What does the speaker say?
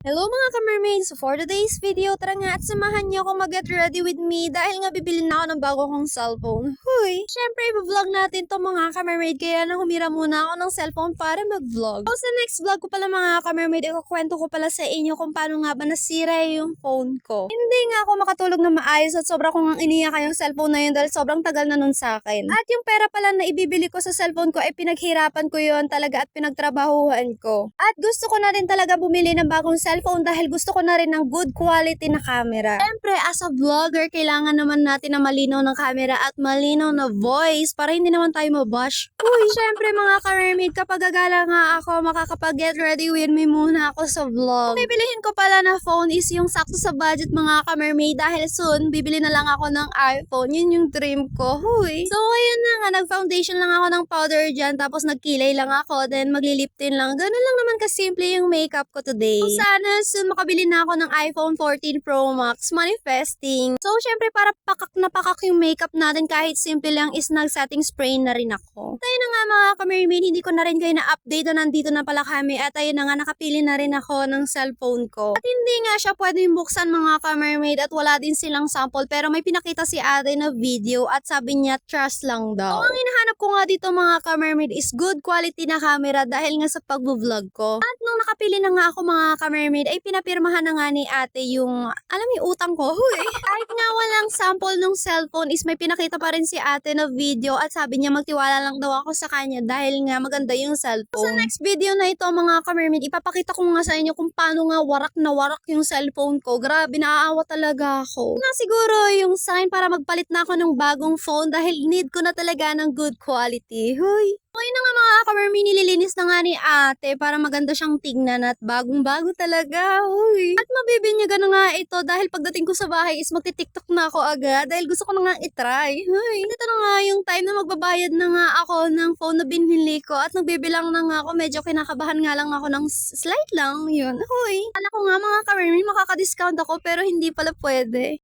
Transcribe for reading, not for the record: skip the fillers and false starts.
Hello mga ka-mermaids! So for today's video, tara nga at samahan niyo ako mag-get ready with me dahil nga bibili na ako ng bago kong cellphone. Huy! Syempre, i-vlog natin to mga ka-mermaid kaya nang humira muna ako ng cellphone para mag-vlog. So sa next vlog ko pala mga ka-mermaid, ikukwento ko pala sa inyo kung paano nga ba nasira yung phone ko. Hindi nga ako makatulog na maayos at sobra kong ang iniyak yung cellphone na yun dahil sobrang tagal na nun sa akin. At yung pera pala na ibibili ko sa cellphone ko ay pinaghirapan ko yun talaga at pinagtrabahuhan ko. At gusto ko na rin talaga bumili ng bagong cellphone dahil gusto ko na rin ng good quality na camera. Siyempre, as a vlogger, kailangan naman natin na malinaw ng camera at malinaw na voice para hindi naman tayo mabash. Uy, siyempre mga ka-mermaid, kapag gagala nga ako, makakapag-get ready with me muna ako sa vlog. Bibilihin ko pala na phone is yung sakto sa budget mga ka-mermaid dahil soon, bibili na lang ako ng iPhone. Yun yung dream ko. Huy. So, ayun na nga, nag-foundation lang ako ng powder dyan, tapos nagkilay lang ako, then magli-lip tint lang. Ganun lang naman kasimple yung makeup ko today. So, sana soon makabili na ako ng iPhone 14 Pro Max, manifesting. So, syempre para pakak na pakak yung makeup natin kahit simple lang is nag-setting spray na rin ako. At ayun na nga mga ka-mermaid, hindi ko na rin kayo na-update na nandito na pala kami at ayun na nga, nakapili na rin ako ng cellphone ko. At hindi nga siya pwedeng buksan mga ka-mermaid at wala din silang sample pero may pinakita si ate na video at sabi niya trust lang daw. So, ang hinahanap ko nga dito mga ka-mermaid is good quality na camera dahil nga sa pag-vlog ko. At nung nakapili na nga ako mga ka-mermaid ay pinapirmahan na nga ni ate yung, alam yung utang ko. Huy. Kahit nga walang sample ng cellphone is may pinakita pa rin si ate na video at sabi niya magtiwala lang daw ako sa kanya dahil nga maganda yung cellphone. Sa next video na ito mga ka-mermaid, ipapakita ko nga sa inyo kung paano nga warak na warak yung cellphone ko. Grabe, naaawa talaga ako. Na siguro yung sign para magpalit na ako ng bagong phone dahil need ko na talaga ng good quality. Huy. Okay na nga mga ka-mermaid, nililinis na nga ni ate para maganda siyang tignan at bagong-bago talaga. Uy. At mabibinyagan na nga ito dahil pagdating ko sa bahay is magti-tiktok na ako agad dahil gusto ko na nga itry. Uy. Ito na nga yung time na magbabayad na nga ako ng phone na binili ko at nagbibilang na nga ako. Medyo kinakabahan nga lang ako ng slight lang. Yun. Uy. Alam ko nga mga ka-mermaid, makaka-discount ako pero hindi pala pwede.